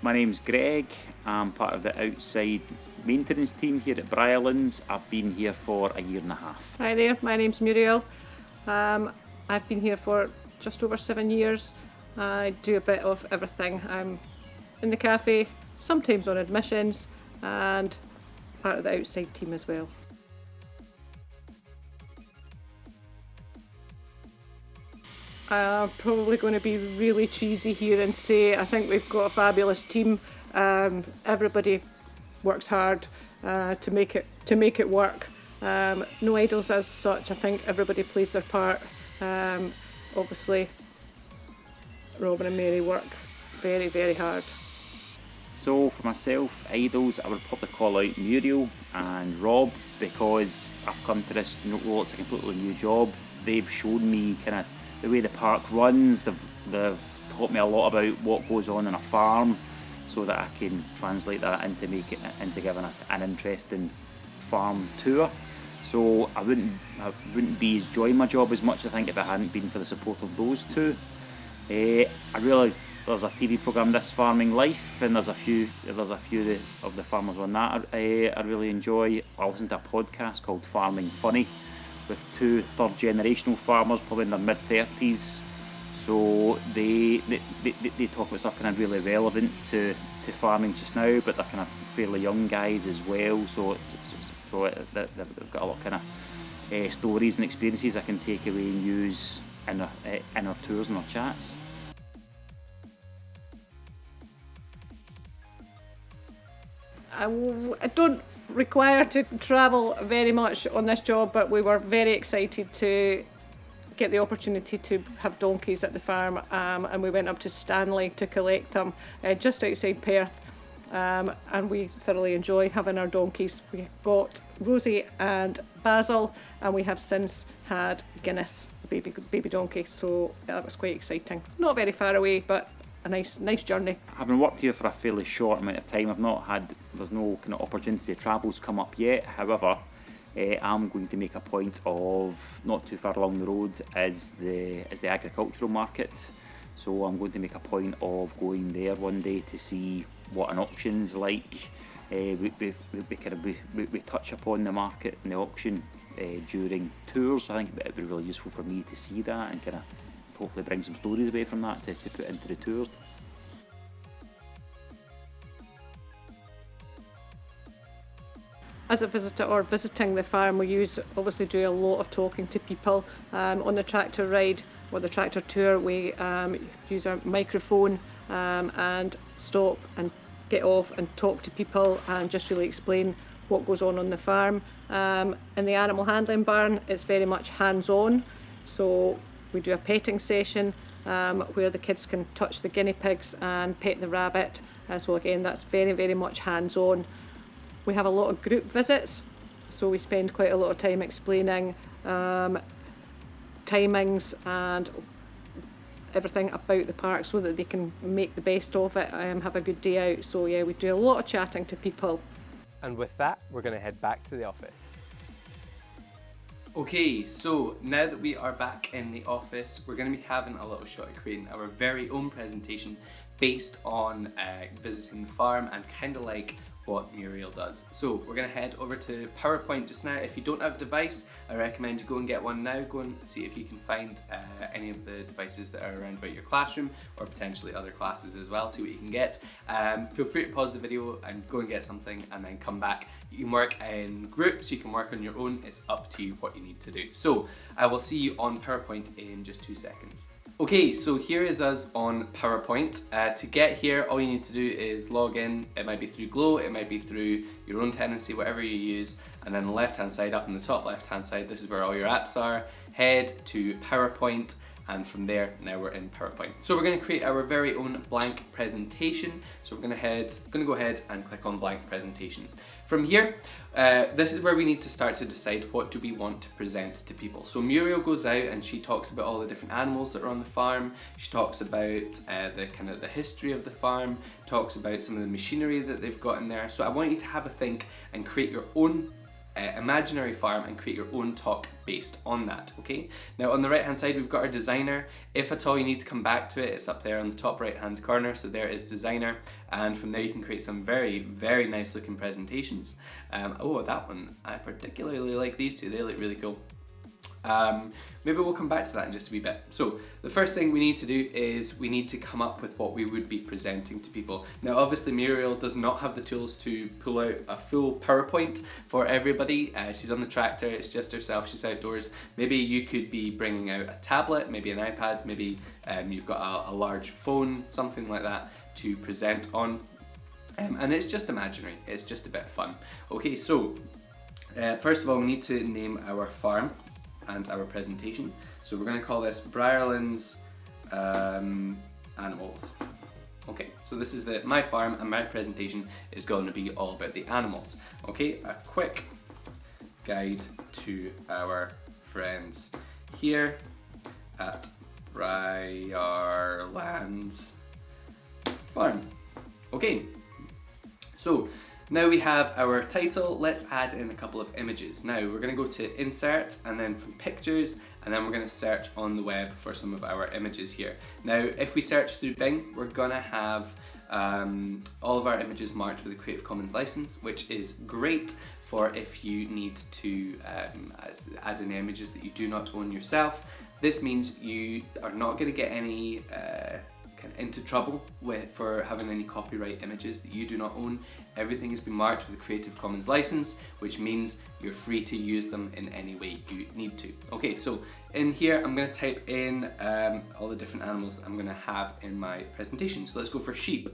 My name's Greg. I'm part of the outside maintenance team here at Briarlands. I've been here for 1.5 years. Hi there, my name's Muriel. I've been here for just over 7 years. I do a bit of everything. I'm in the cafe, sometimes on admissions, and part of the outside team as well. I'm probably going to be really cheesy here and say I think we've got a fabulous team. Everybody works hard to make it work. No idols as such. I think everybody plays their part. Obviously, Robin and Mary work very, very hard. So for myself, idols, I would probably call out Muriel and Rob, because I've come to this role, it's a completely new job. They've shown me kind of the way the park runs. They've taught me a lot about what goes on a farm, so that I can translate that into giving an interesting farm tour. So I wouldn't be enjoying my job as much, I think, if it hadn't been for the support of those two. I realise there's a TV programme, This Farming Life, and there's a few of the farmers on that I really enjoy. I listen to a podcast called Farming Funny with two third-generational farmers, probably in their mid-30s. So they talk about stuff kind of really relevant to farming just now, but they're kind of fairly young guys as well. So they've got a lot of kind of stories and experiences I can take away and use in our tours and our chats. I don't require to travel very much on this job, but we were very excited to get the opportunity to have donkeys at the farm, and we went up to Stanley to collect them just outside Perth, and we thoroughly enjoy having our donkeys. We got Rosie and Basil, and we have since had Guinness, the baby donkey, so that was quite exciting. Not very far away, but a nice journey. Having worked here for a fairly short amount of time, there's no kind of opportunity to travel's come up yet. However, I'm going to make a point of, not too far along the road is the agricultural market. So I'm going to make a point of going there one day to see what an auction's like. We touch upon the market and the auction during tours. I think it would be really useful for me to see that and kind of hopefully bring some stories away from that to put into the tours. As a visitor or visiting the farm, we obviously do a lot of talking to people. On the tractor ride or the tractor tour, we use our microphone and stop and get off and talk to people and just really explain what goes on the farm. In the animal handling barn, it's very much hands-on. So we do a petting session where the kids can touch the guinea pigs and pet the rabbit. So again, that's very, very much hands-on. We have a lot of group visits, so we spend quite a lot of time explaining timings and everything about the park so that they can make the best of it and have a good day out. So yeah, we do a lot of chatting to people. And with that, we're going to head back to the office. Okay, so now that we are back in the office, we're going to be having a little shot at creating our very own presentation based on visiting the farm and kind of like what Muriel does. So we're going to head over to PowerPoint just now. If you don't have a device, I recommend you go and get one now. Go and see if you can find any of the devices that are around about your classroom or potentially other classes as well. See what you can get. Feel free to pause the video and go and get something and then come back. You can work in groups, you can work on your own. It's up to you what you need to do. So I will see you on PowerPoint in just 2 seconds. Okay, so here is us on PowerPoint. To get here, all you need to do is log in. It might be through Glow, it might be through your own tenancy, whatever you use. And then the left-hand side, up in the top left-hand side, this is where all your apps are. Head to PowerPoint, and from there, now we're in PowerPoint. So we're going to create our very own blank presentation. So we're going to go ahead and click on blank presentation. From here, this is where we need to start to decide what do we want to present to people. So Muriel goes out and she talks about all the different animals that are on the farm. She talks about the history of the farm, talks about some of the machinery that they've got in there. So I want you to have a think and create your own imaginary farm and create your own talk based on that, okay? Now on the right hand side we've got our designer. If at all you need to come back to it, it's up there on the top right hand corner, so there is designer, and from there you can create some very, very nice looking presentations. Oh, that one, I particularly like these two, they look really cool. Maybe we'll come back to that in just a wee bit. So the first thing we need to do is we need to come up with what we would be presenting to people. Now obviously Muriel does not have the tools to pull out a full PowerPoint for everybody. She's on the tractor, it's just herself, she's outdoors. Maybe you could be bringing out a tablet, maybe an iPad, maybe you've got a large phone, something like that to present on. And it's just imaginary, it's just a bit of fun. Okay, so first of all we need to name our farm and our presentation. So we're going to call this Briarlands Animals. Okay, so this is my farm, and my presentation is going to be all about the animals. Okay, a quick guide to our friends here at Briarlands Farm. Okay, so now we have our title. Let's add in a couple of images. Now we're going to go to insert and then from pictures, and then we're going to search on the web for some of our images here. Now if we search through Bing, we're going to have all of our images marked with a Creative Commons license, which is great for if you need to add in images that you do not own yourself. This means you are not going to get any into trouble for having any copyright images that you do not own. Everything has been marked with a Creative Commons license, which means you're free to use them in any way you need to. Okay, so in here I'm going to type in all the different animals I'm going to have in my presentation. So let's go for sheep.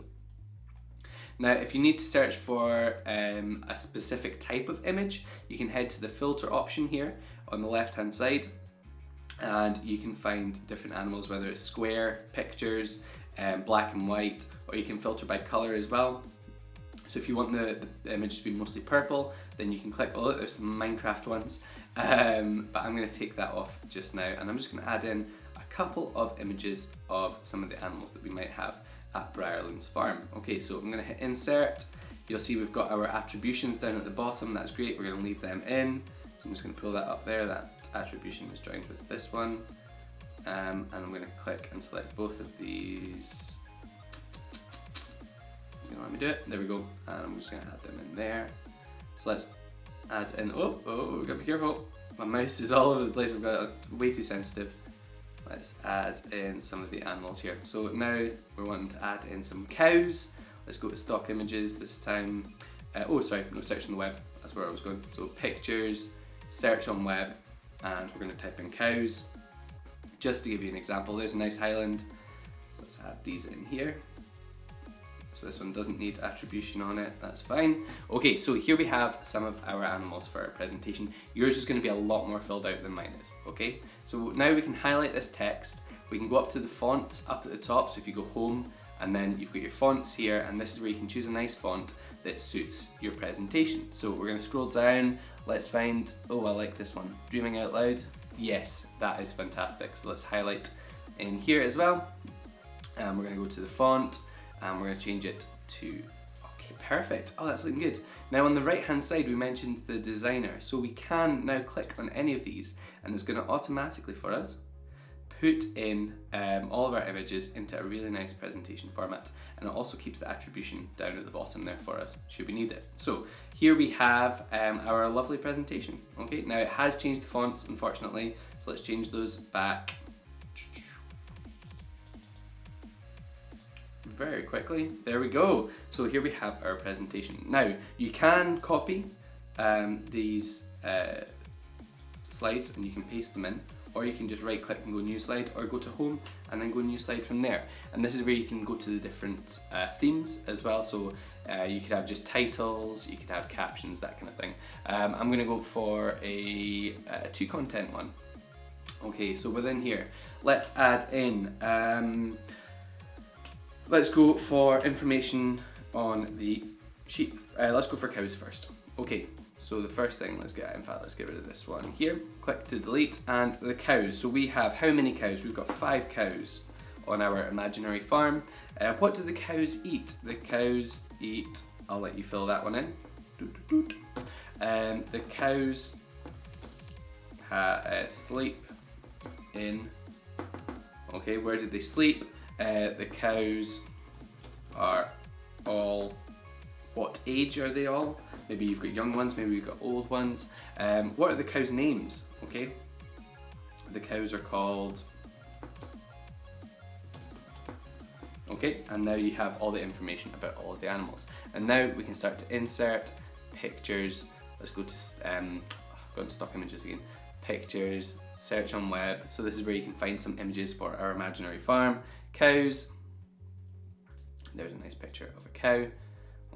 Now if you need to search for a specific type of image, you can head to the filter option here on the left hand side, and you can find different animals, whether it's square, pictures, black and white, or you can filter by color as well. So if you want the image to be mostly purple, then you can click, oh look, there's some Minecraft ones, but I'm going to take that off just now, and I'm just going to add in a couple of images of some of the animals that we might have at Briarlands Farm. Okay, so I'm going to hit insert. You'll see we've got our attributions down at the bottom. That's great, we're going to leave them in. So I'm just going to pull that up there. That attribution is joined with this one, and I'm going to click and select both of these. You know, let me do it. There we go. And I'm just going to add them in there. So let's add in. Oh, we gotta be careful. My mouse is all over the place. It's way too sensitive. Let's add in some of the animals here. So now we're wanting to add in some cows. Let's go to stock images this time. Oh, sorry, no, search on the web. That's where I was going. So pictures, search on web, and we're going to type in cows. Just to give you an example, there's a nice highland. So let's add these in here. So this one doesn't need attribution on it, that's fine. Okay, so here we have some of our animals for our presentation. Yours is going to be a lot more filled out than mine is, okay? So now we can highlight this text. We can go up to the font up at the top, so if you go home, and then you've got your fonts here, and this is where you can choose a nice font that suits your presentation. So we're going to scroll down, let's find, oh I like this one, Dreaming Out Loud. Yes, that is fantastic. So let's highlight in here as well. And we're going to go to the font, and we're going to change it to, okay, perfect. Oh, that's looking good. Now on the right hand side we mentioned the designer, so we can now click on any of these and it's going to automatically for us put in all of our images into a really nice presentation format, and it also keeps the attribution down at the bottom there for us should we need it. So here we have our lovely presentation. Okay, now it has changed the fonts unfortunately, so let's change those back very quickly. There we go. So here we have our presentation. Now you can copy these slides and you can paste them in, or you can just right click and go new slide, or go to home and then go new slide from there. And this is where you can go to the different themes as well. So you could have just titles, you could have captions, that kind of thing. I'm going to go for a to content one. Okay, so within here, let's add in let's go for information on the sheep. Let's go for cows first. Okay, so the first thing, let's get rid of this one here. Click to delete, and the cows. So we have how many cows? We've got 5 cows on our imaginary farm. What do the cows eat? The cows eat, I'll let you fill that one in. The cows sleep in. Okay, where did they sleep? The cows are all. What age are they all? Maybe you've got young ones, maybe you've got old ones. What are the cows' names? Okay, the cows are called. Okay, and now you have all the information about all of the animals. And now we can start to insert pictures. Let's go to go to stock images again. Pictures, search on web. So this is where you can find some images for our imaginary farm. Cows. There's a nice picture of a cow.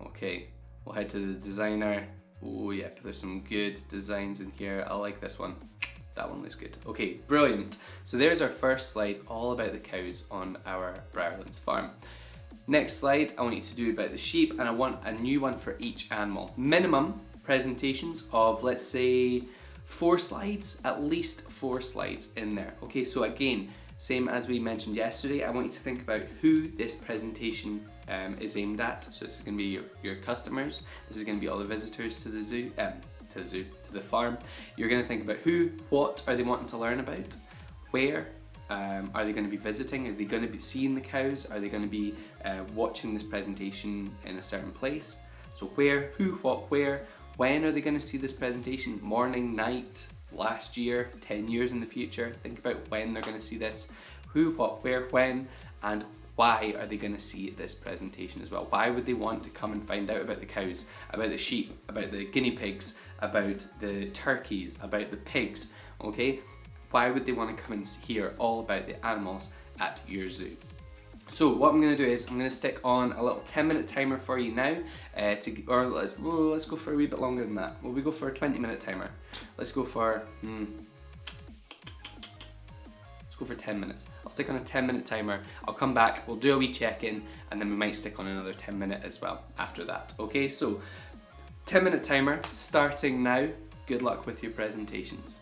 Okay, we'll head to the designer. Oh yeah, there's some good designs in here. I like this one. That one looks good. Okay, brilliant. So there's our first slide, all about the cows on our Briarlands farm. Next slide, I want you to do about the sheep, and I want a new one for each animal. Minimum presentations of, let's say, 4 slides, at least 4 slides in there. Okay, so again, same as we mentioned yesterday, I want you to think about who this presentation is aimed at. So this is going to be your customers. This is going to be all the visitors to the zoo, to the farm. You're going to think about who, what are they wanting to learn about, where are they going to be visiting, are they going to be seeing the cows, are they going to be watching this presentation in a certain place. So where, who, what, where, when are they going to see this presentation, morning, night, last year, 10 years in the future. Think about when they're going to see this, who, what, where, when, and why are they going to see this presentation as well? Why would they want to come and find out about the cows, about the sheep, about the guinea pigs, about the turkeys, about the pigs, okay? Why would they want to come and hear all about the animals at your zoo? So what I'm going to do is I'm going to stick on a little 10-minute timer for you now, let's go for a wee bit longer than that. Will we go for a 20-minute timer? Let's go for 10 minutes. I'll stick on a 10-minute timer. I'll come back, we'll do a wee check-in, and then we might stick on another 10-minute as well after that. Okay, so 10-minute timer starting now. Good luck with your presentations.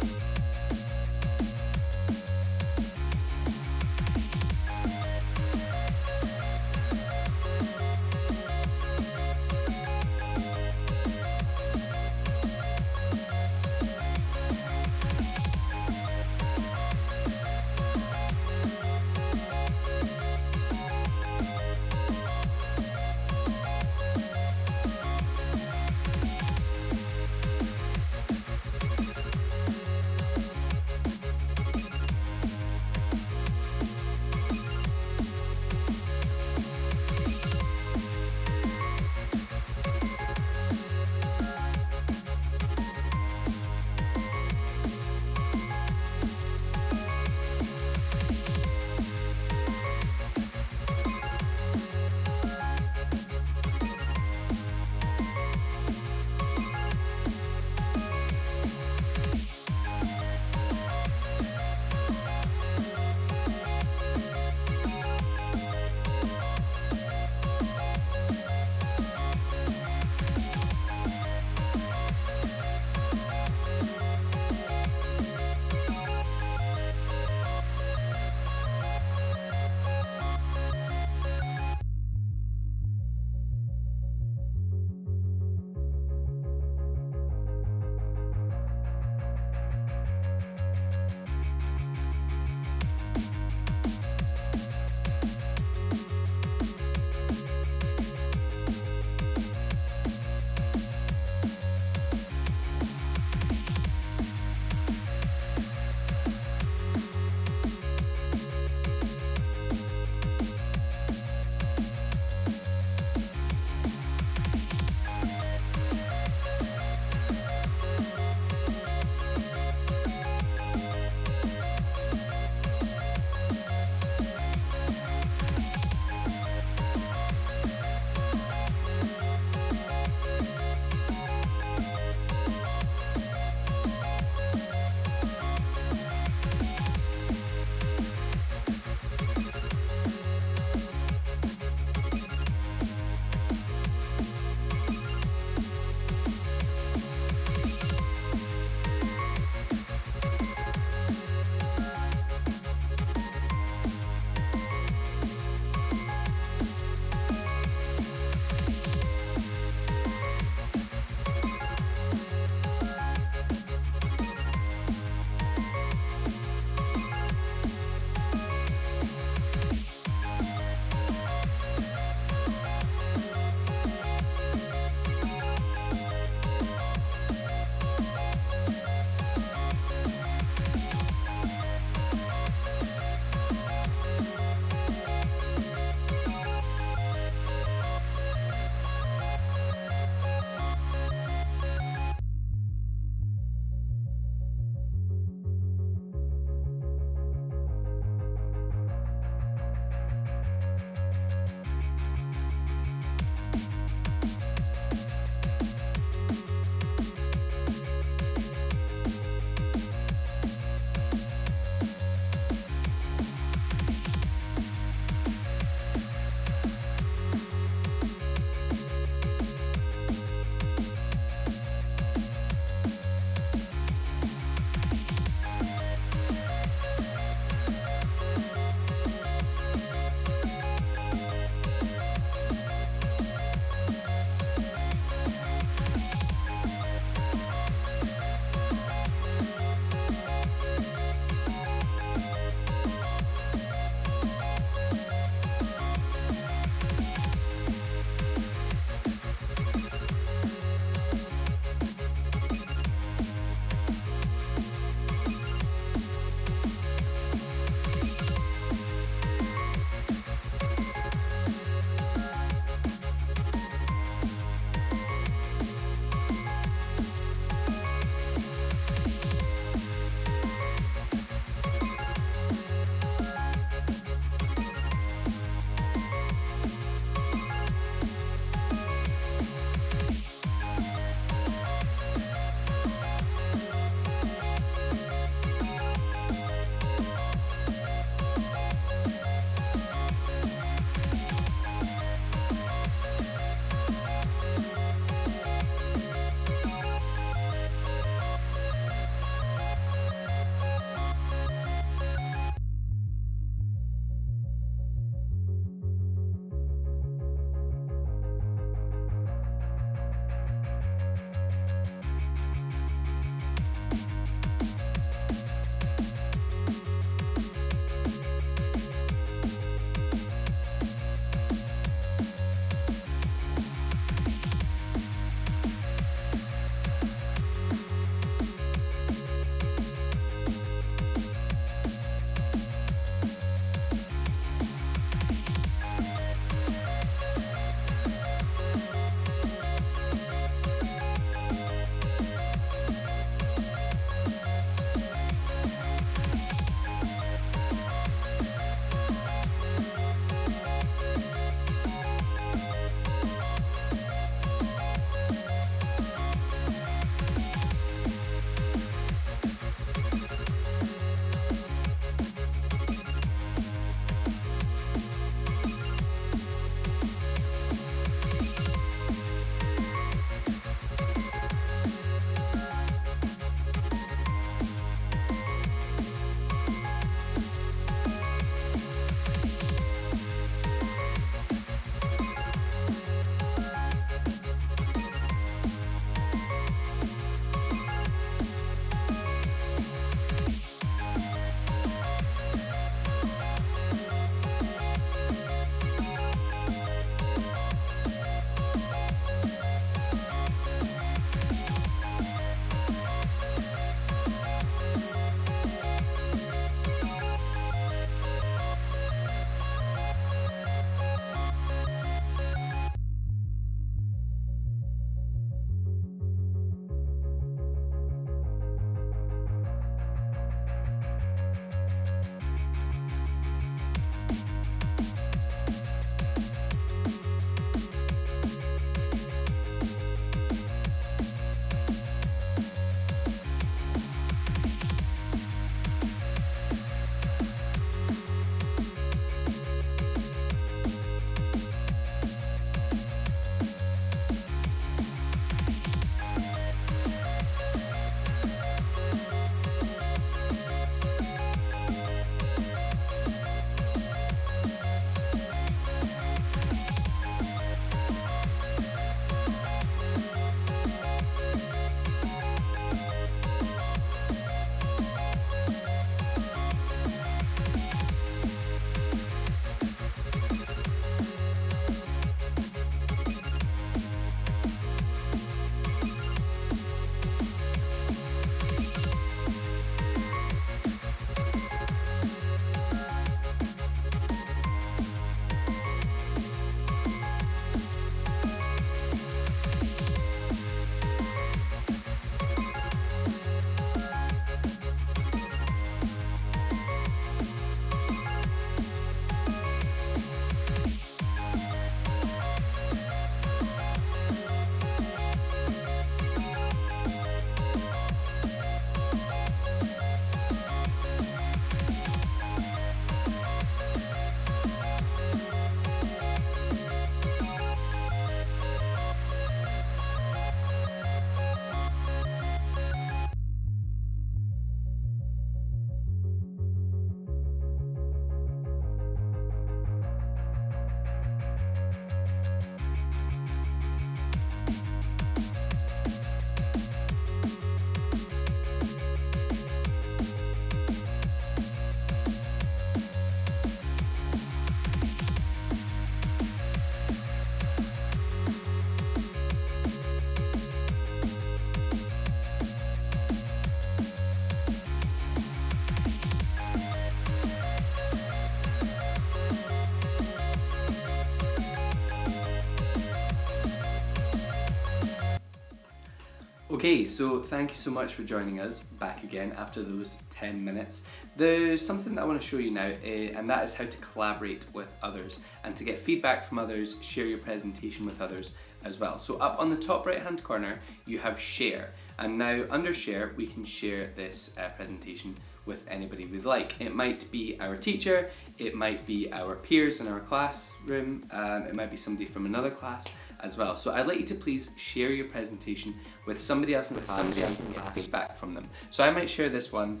Okay, so thank you so much for joining us back again after those 10 minutes. There's something that I want to show you now, and that is how to collaborate with others and to get feedback from others, share your presentation with others as well. So up on the top right hand corner, you have share. And now under share, we can share this presentation with anybody we'd like. It might be our teacher, it might be our peers in our classroom, it might be somebody from another class as well. So I'd like you to please share your presentation with somebody else in the class and get feedback from them. So I might share this one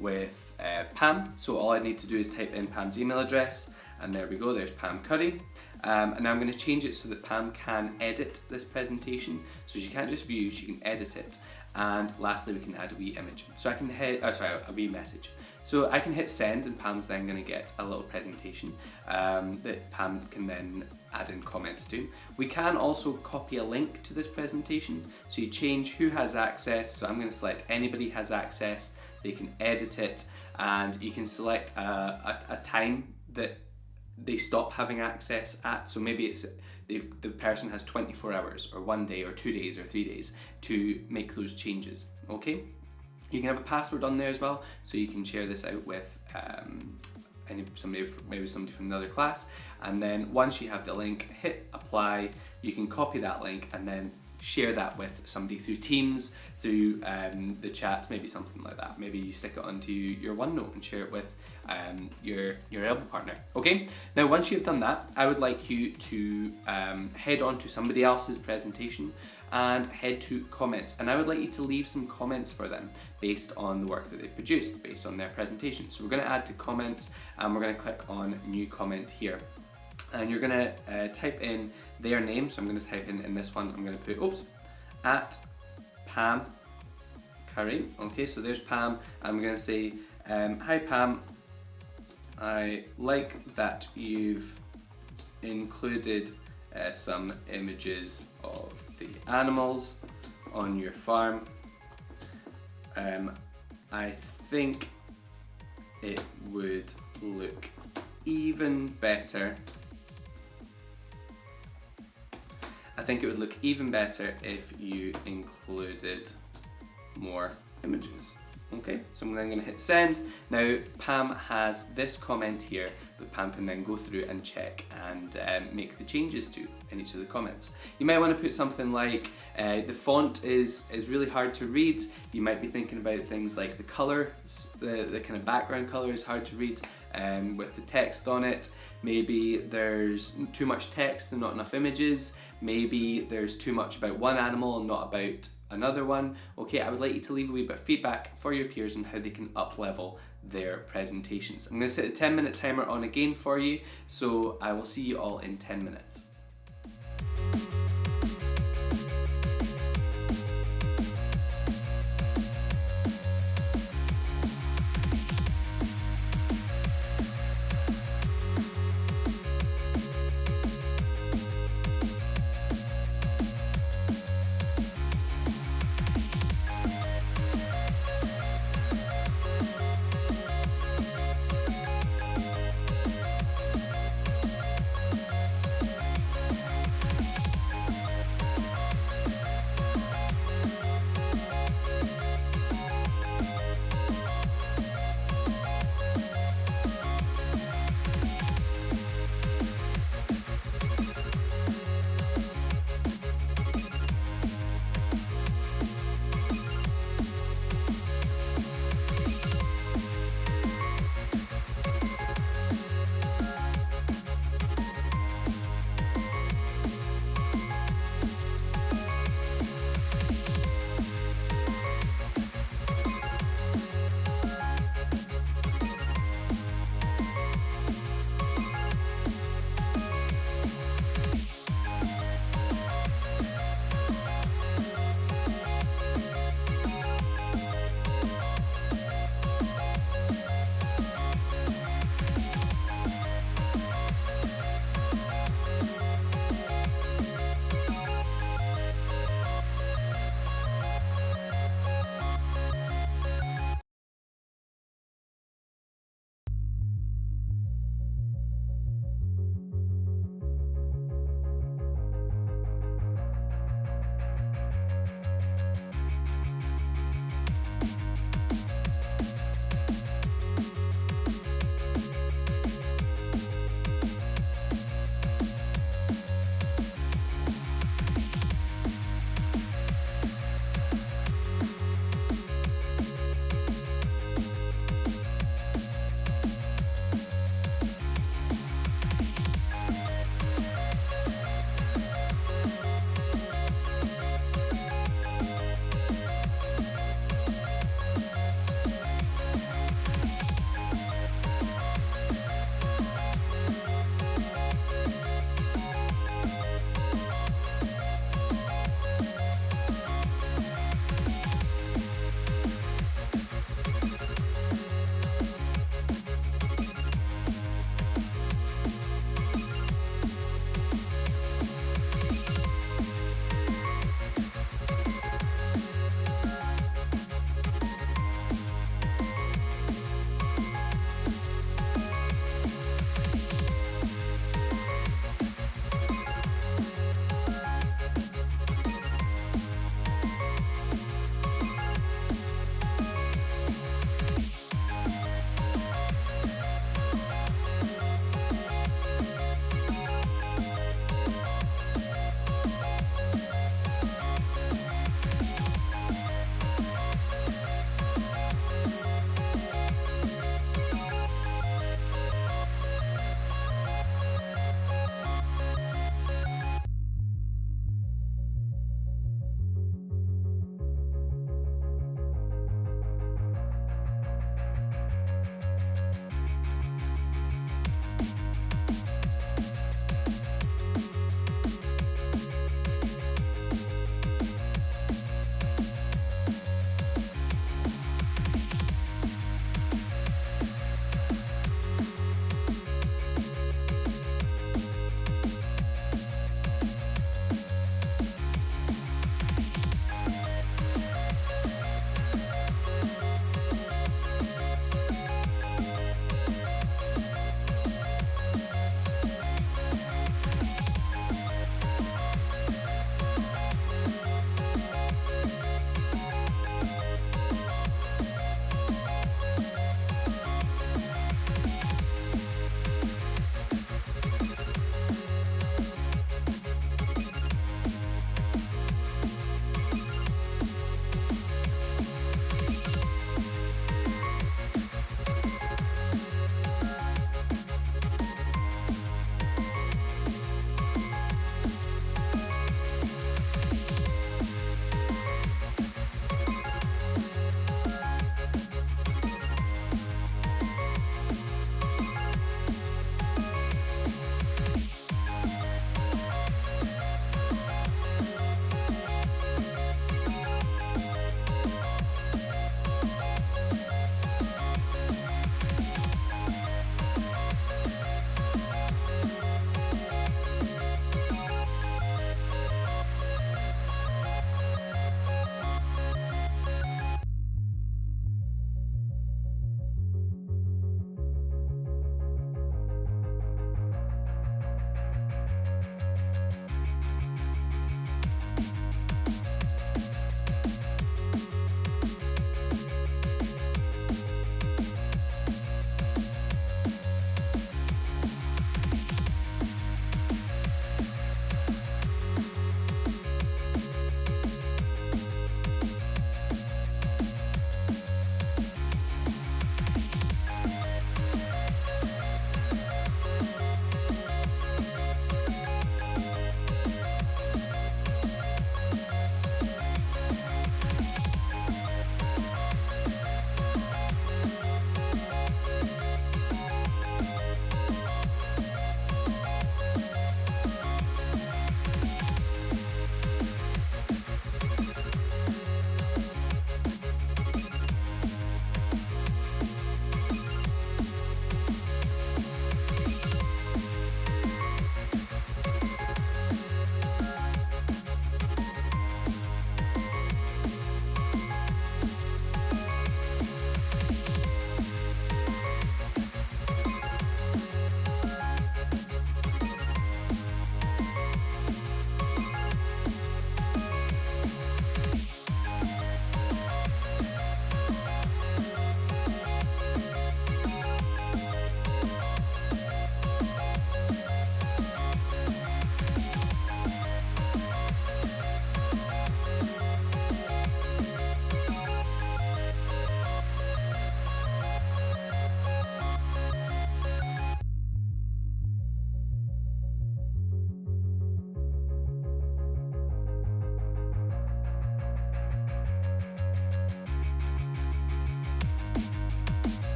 with Pam. So all I need to do is type in Pam's email address, and there we go, there's Pam Curry. And now I'm going to change it so that Pam can edit this presentation. So she can't just view, she can edit it. And lastly, we can add a wee image. So I can hit, a wee message. So I can hit send, and Pam's then going to get a little presentation that Pam can then add in comments to. We can also copy a link to this presentation. So you change who has access. So I'm going to select anybody has access. They can edit it, and you can select a time that they stop having access at. So maybe it's the person has 24 hours or 1 day or 2 days or 3 days to make those changes. Okay, you can have a password on there as well, so you can share this out with maybe somebody from another class. And then once you have the link, hit apply. You can copy that link and then share that with somebody through Teams, through the chats, maybe something like that. Maybe you stick it onto your OneNote and share it with your elbow partner. Okay, now once you've done that, I would like you to head on to somebody else's presentation and head to comments, and I would like you to leave some comments for them based on the work that they've produced, based on their presentation. So we're going to add to comments, and we're going to click on new comment here. And you're going to type in their name. So I'm going to type in this one, I'm going to put, at Pam Curry. Okay, so there's Pam. I'm going to say, hi Pam, I like that you've included some images of the animals on your farm. I think it would look even better. I think it would look even better if you included more images. Okay, so I'm then going to hit send. Now Pam has this comment here that Pam can then go through and check and make the changes to in each of the comments. You might want to put something like the font is really hard to read. You might be thinking about things like the colour, the kind of background colour is hard to read with the text on it. Maybe there's too much text and not enough images. Maybe there's too much about one animal and not about another one. Okay, I would like you to leave a wee bit of feedback for your peers on how they can up-level their presentations. I'm going to set a 10-minute timer on again for you, so I will see you all in 10 minutes.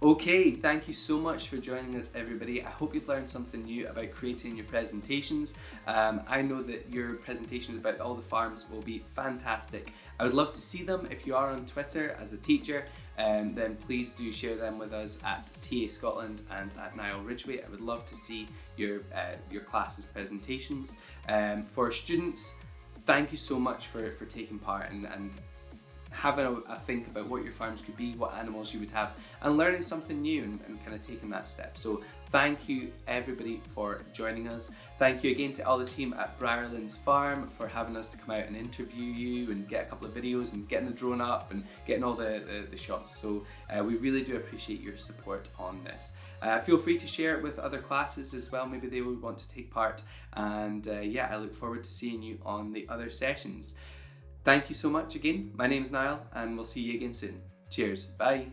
Okay, thank you so much for joining us, everybody. I hope you've learned something new about creating your presentations. I know that your presentations about all the farms will be fantastic. I would love to see them. If you are on Twitter as a teacher, then please do share them with us at TA Scotland and at Niall Ridgway. I would love to see your class's presentations. For students, thank you so much for taking part and having a think about what your farms could be, what animals you would have, and learning something new and kind of taking that step. So thank you everybody for joining us. Thank you again to all the team at Briarlands Farm for having us to come out and interview you and get a couple of videos and getting the drone up and getting all the shots. So we really do appreciate your support on this. Feel free to share it with other classes as well. Maybe they will want to take part. And yeah, I look forward to seeing you on the other sessions. Thank you so much again. My name is Niall and we'll see you again soon. Cheers. Bye.